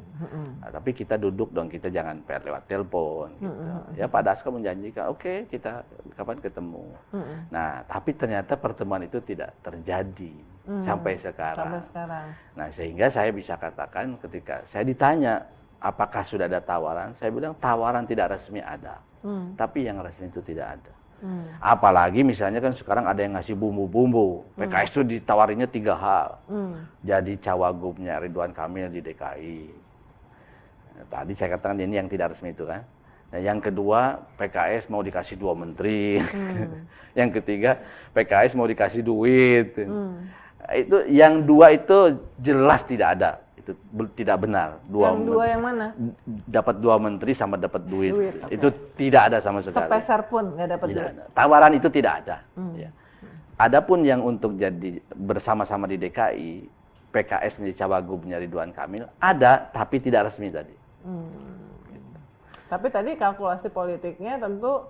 Nah, tapi kita duduk dong, kita jangan lewat telepon. Gitu. Ya Pak Dasko menjanjikan, oke kita kapan ketemu. Nah tapi ternyata pertemuan itu tidak terjadi. Sampai sekarang. Nah, sehingga saya bisa katakan ketika saya ditanya apakah sudah ada tawaran, saya bilang tawaran tidak resmi ada. Tapi yang resmi itu tidak ada. Apalagi misalnya kan sekarang ada yang ngasih bumbu-bumbu. PKS itu ditawarinya 3 hal. Jadi cawagupnya Ridwan Kamil di DKI. Nah, tadi saya katakan ini yang tidak resmi itu kan. Nah, yang kedua, PKS mau dikasih 2 menteri. Yang ketiga, PKS mau dikasih duit. Itu yang 2 itu jelas tidak ada, itu tidak benar. Yang 2 yang mana? Dapat 2 menteri sama dapat duit. Okay. Itu tidak ada sama sekali. Sepeser pun nggak dapat duit. Tawaran itu tidak ada. Ya. Adapun yang untuk jadi bersama-sama di DKI, PKS menjadi cawagupnya Ridwan Kamil ada, tapi tidak resmi tadi. Gitu. Tapi tadi kalkulasi politiknya tentu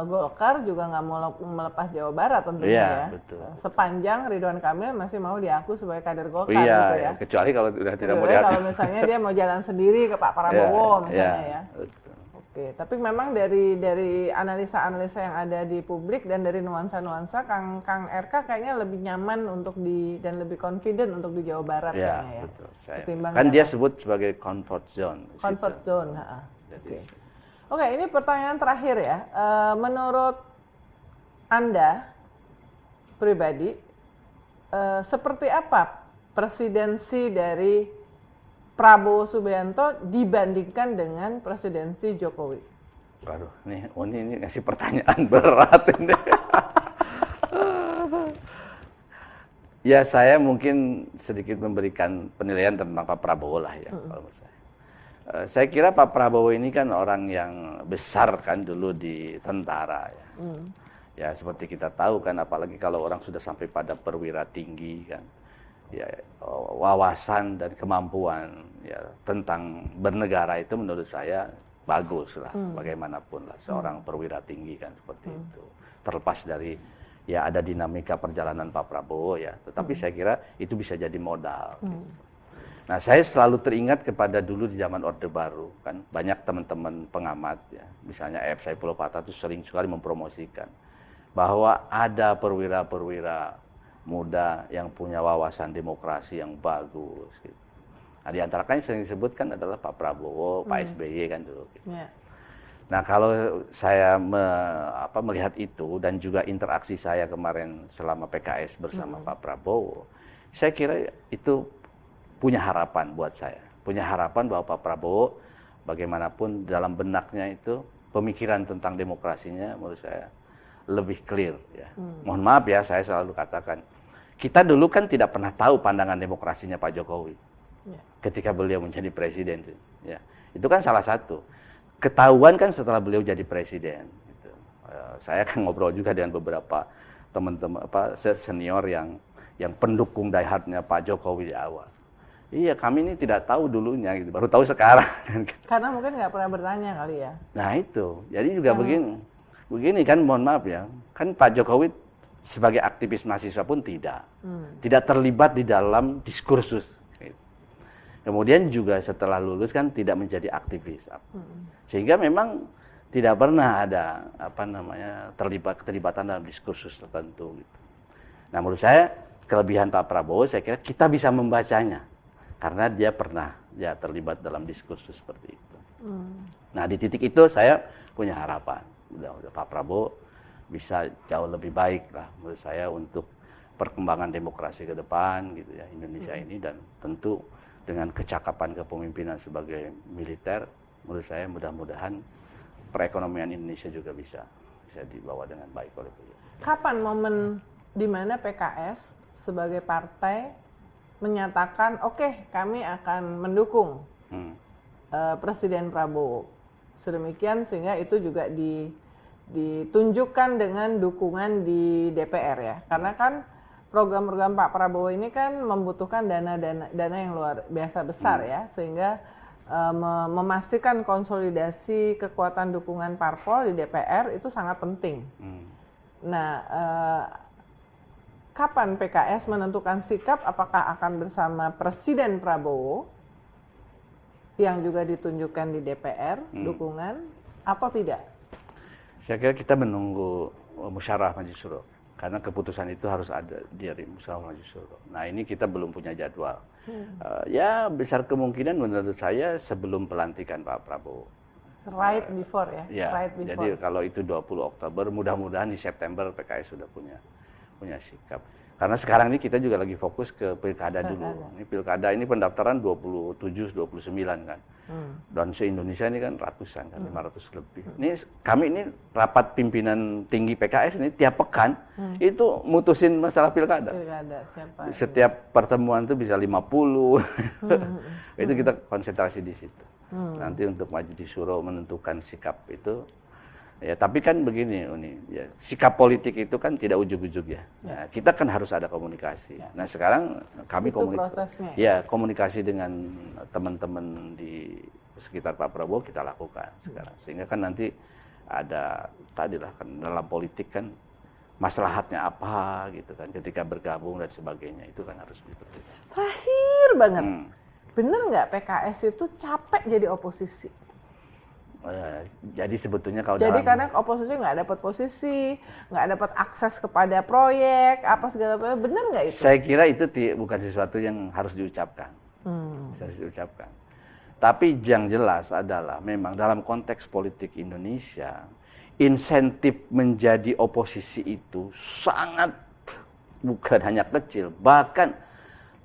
Golkar juga nggak mau melepas Jawa Barat tentunya ya. Betul. Sepanjang Ridwan Kamil masih mau diaku sebagai kader Golkar gitu ya. Kecuali kalau sudah tidak mau diaku. Kalau misalnya dia mau jalan sendiri ke Pak Prabowo misalnya ya. Betul. Oke, tapi memang dari analisa-analisa yang ada di publik dan dari nuansa-nuansa Kang RK kayaknya lebih nyaman untuk dan lebih confident untuk di Jawa Barat kayaknya ya. Betul. Kan dia sebut sebagai comfort zone. Comfort zone, Oke, ini pertanyaan terakhir ya. Menurut Anda pribadi, seperti apa presidensi dari Prabowo Subianto dibandingkan dengan presidensi Jokowi? Waduh, ini ngasih pertanyaan berat ini. Ya, saya mungkin sedikit memberikan penilaian tentang Pak Prabowo lah ya, kalau menurut saya. Saya kira Pak Prabowo ini kan orang yang besar kan dulu di tentara ya. Ya seperti kita tahu kan, apalagi kalau orang sudah sampai pada perwira tinggi kan. Ya wawasan dan kemampuan ya tentang bernegara itu menurut saya bagus lah, bagaimanapun lah seorang perwira tinggi kan seperti itu. Terlepas dari ya ada dinamika perjalanan Pak Prabowo ya, tetapi saya kira itu bisa jadi modal. Gitu. Nah, saya selalu teringat kepada dulu di zaman Orde Baru, kan banyak teman-teman pengamat ya, misalnya F. Saifullah Fatah itu sering sekali mempromosikan bahwa ada perwira-perwira muda yang punya wawasan demokrasi yang bagus. Gitu. Nah, di antara kan yang sering disebutkan adalah Pak Prabowo, Pak SBY kan dulu. Gitu. Nah, kalau saya melihat itu dan juga interaksi saya kemarin selama PKS bersama Pak Prabowo, saya kira itu punya harapan buat saya. Punya harapan bahwa Pak Prabowo bagaimanapun dalam benaknya itu pemikiran tentang demokrasinya menurut saya lebih clear ya. Mohon maaf ya, saya selalu katakan kita dulu kan tidak pernah tahu pandangan demokrasinya Pak Jokowi ketika beliau menjadi presiden ya. Itu kan salah satu. Ketahuan kan setelah beliau jadi presiden gitu. Saya kan ngobrol juga dengan beberapa teman-teman senior yang pendukung diehardnya Pak Jokowi di awal. Iya, kami ini tidak tahu dulunya gitu, baru tahu sekarang. Karena mungkin nggak pernah bertanya kali ya. Nah itu, jadi juga begini kan, mohon maaf ya, kan Pak Jokowi sebagai aktivis mahasiswa pun tidak terlibat di dalam diskursus. Gitu. Kemudian juga setelah lulus kan tidak menjadi aktivis, sehingga memang tidak pernah ada keterlibatan dalam diskursus tertentu. Gitu. Nah menurut saya kelebihan Pak Prabowo, saya kira kita bisa membacanya. Karena dia pernah terlibat dalam diskursus seperti itu. Nah di titik itu saya punya harapan. Pak Prabowo bisa jauh lebih baik lah menurut saya untuk perkembangan demokrasi ke depan gitu ya Indonesia ini, dan tentu dengan kecakapan kepemimpinan sebagai militer, menurut saya mudah-mudahan perekonomian Indonesia juga bisa dibawa dengan baik oleh beliau. Kapan momen di mana PKS sebagai partai menyatakan oke, kami akan mendukung Presiden Prabowo, sedemikian sehingga itu juga ditunjukkan dengan dukungan di DPR ya, karena kan program-program Pak Prabowo ini kan membutuhkan dana yang luar biasa besar ya, sehingga memastikan konsolidasi kekuatan dukungan parpol di DPR itu sangat penting. Nah, kapan PKS menentukan sikap apakah akan bersama Presiden Prabowo yang juga ditunjukkan di DPR dukungan apa tidak? Saya kira kita menunggu musyawarah majelis syuro, karena keputusan itu harus ada dari musyawarah majelis syuro. Nah ini kita belum punya jadwal. Ya besar kemungkinan menurut saya sebelum pelantikan Pak Prabowo. Right before ya? Ya, right before. jadi kalau itu 20 Oktober, mudah-mudahan di September PKS sudah punya sikap. Karena sekarang ini kita juga lagi fokus ke pilkada dulu. Ini pilkada ini pendaftaran 27, 29 kan. Dan se-Indonesia ini kan ratusan kan, 500 lebih. Ini kami ini rapat pimpinan tinggi PKS ini tiap pekan itu mutusin masalah pilkada. Siapa? Setiap pertemuan itu bisa 50. Itu kita konsentrasi di situ. Nanti untuk majelis syuro menentukan sikap itu. Ya, tapi kan begini, Uni, ya, sikap politik itu kan tidak ujug-ujug ya. Nah, kita kan harus ada komunikasi. Nah, sekarang kami komunikasi dengan teman-teman di sekitar Pak Prabowo kita lakukan sekarang. Sehingga kan nanti ada tadilah kan dalam politik kan maslahatnya apa gitu kan ketika bergabung dan sebagainya, itu kan harus dipertimbangkan. Terakhir banget. Bener nggak PKS itu capek jadi oposisi? Jadi sebetulnya kalau karena oposisi nggak dapat posisi, nggak dapat akses kepada proyek, apa segala macam, benar nggak itu? Saya kira itu bukan sesuatu yang harus diucapkan. Harus diucapkan. Tapi yang jelas adalah memang dalam konteks politik Indonesia, insentif menjadi oposisi itu sangat bukan hanya kecil, bahkan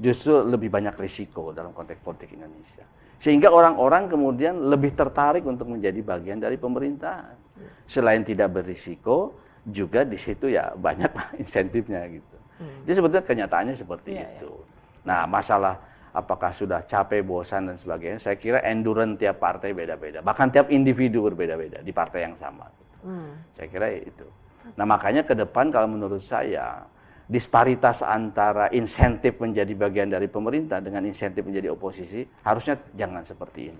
justru lebih banyak risiko dalam konteks politik Indonesia. Sehingga orang-orang kemudian lebih tertarik untuk menjadi bagian dari pemerintahan. Selain tidak berisiko, juga di situ ya banyak insentifnya gitu. Jadi sebetulnya kenyataannya seperti itu. Nah, masalah apakah sudah capek, bosan dan sebagainya, saya kira endurance tiap partai beda-beda. Bahkan tiap individu berbeda-beda di partai yang sama. Saya kira itu. Nah, makanya ke depan kalau menurut saya disparitas antara insentif menjadi bagian dari pemerintah dengan insentif menjadi oposisi harusnya jangan seperti ini.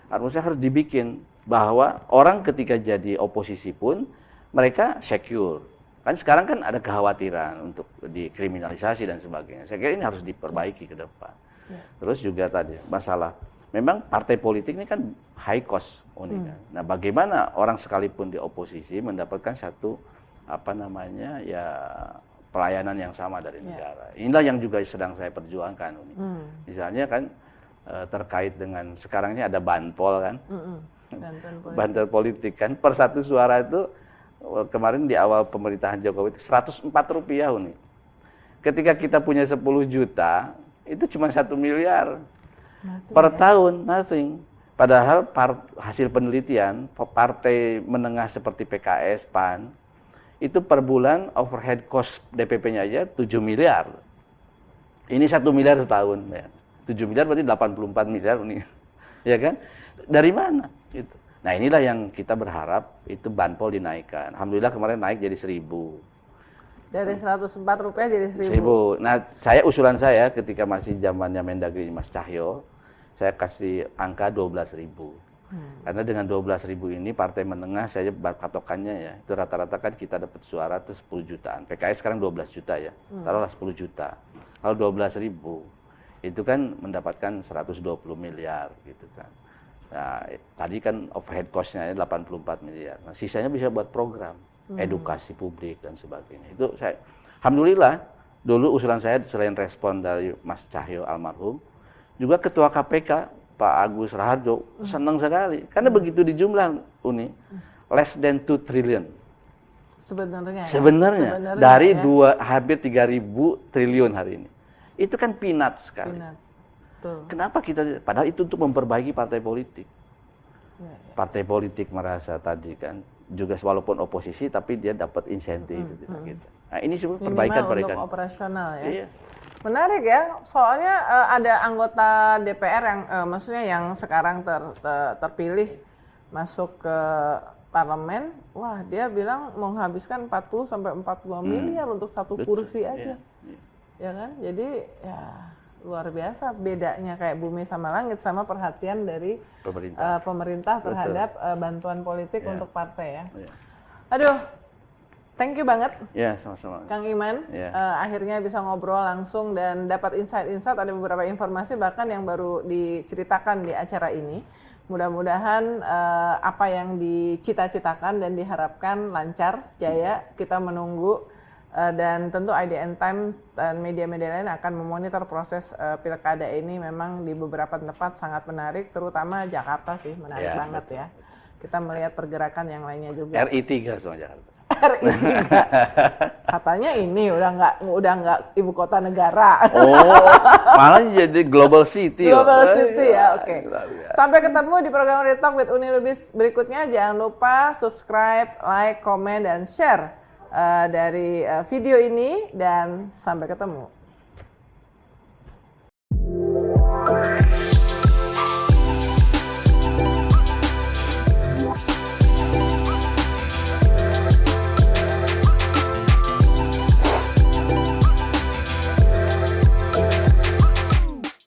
Harusnya harus dibikin bahwa orang ketika jadi oposisi pun mereka secure. Kan sekarang kan ada kekhawatiran untuk dikriminalisasi dan sebagainya. Saya kira ini harus diperbaiki ke depan. Terus juga tadi masalah memang partai politik ini kan high cost kan. Nah, bagaimana orang sekalipun di oposisi mendapatkan satu ya pelayanan yang sama dari negara. Inilah yang juga sedang saya perjuangkan. Misalnya kan terkait dengan sekarang ini ada banpol kan, banpol politik kan, per satu suara itu kemarin di awal pemerintahan Jokowi itu Rp104 Uni. Ketika kita punya 10 juta, itu cuma 1 miliar per tahun, nothing. Padahal hasil penelitian partai menengah seperti PKS, PAN, itu per bulan overhead cost DPP-nya aja 7 miliar. Ini 1 miliar setahun. Ya. 7 miliar berarti 84 miliar. Ya kan? Dari mana? Gitu. Nah inilah yang kita berharap itu banpol dinaikkan. Alhamdulillah kemarin naik jadi 1.000. Dari Rp104 jadi 1.000. Nah usulan saya ketika masih zamannya Mendagri Mas Cahyo, saya kasih angka 12.000. Karena dengan 12.000 ini partai menengah saya patokannya ya, itu rata-rata kan kita dapat suara itu 10 jutaan. PKS sekarang 12 juta ya, taruhlah 10 juta. Kalau 12.000 itu kan mendapatkan 120 miliar gitu kan. Nah, tadi kan overhead cost-nya 84 miliar. Nah, sisanya bisa buat program edukasi publik dan sebagainya. Itu saya alhamdulillah dulu usulan saya selain respon dari Mas Cahyo almarhum, juga Ketua KPK Pak Agus Raharjo senang sekali karena begitu di jumlah Uni less than 2 triliun sebenarnya. Sebenarnya dari ya. hampir 3.000 triliun hari ini. Itu kan peanuts sekali. Peanuts. Tuh. Kenapa kita, padahal itu untuk memperbaiki partai politik. Ya. Partai politik merasa tadi kan, juga walaupun oposisi tapi dia dapat insentif. Gitu. Nah ini semua perbaikan-perbaikan. Untuk operasional ya. Iya. Menarik ya, soalnya ada anggota DPR yang maksudnya yang sekarang terpilih masuk ke parlemen, wah dia bilang menghabiskan 40 sampai 40 miliar untuk satu kursi aja. Ya kan? Jadi ya luar biasa bedanya kayak bumi sama langit sama perhatian dari pemerintah terhadap bantuan politik untuk partai ya. Aduh, thank you banget. Ya, sama-sama. Kang Iman, akhirnya bisa ngobrol langsung dan dapat insight-insight, ada beberapa informasi bahkan yang baru diceritakan di acara ini. Mudah-mudahan apa yang dicita-citakan dan diharapkan lancar, jaya. Kita menunggu dan tentu IDN Times dan media-media lain akan memonitor proses pilkada ini. Memang di beberapa tempat sangat menarik, terutama Jakarta sih menarik banget ya. Kita melihat pergerakan yang lainnya juga. RI3 semua Jakarta. RI3. Katanya ini udah nggak ibu kota negara. Oh, malah jadi global city. Global city ya, oke. Sampai ketemu di program Real Talk with Uni Lubis berikutnya. Jangan lupa subscribe, like, komen, dan share dari video ini. Dan sampai ketemu.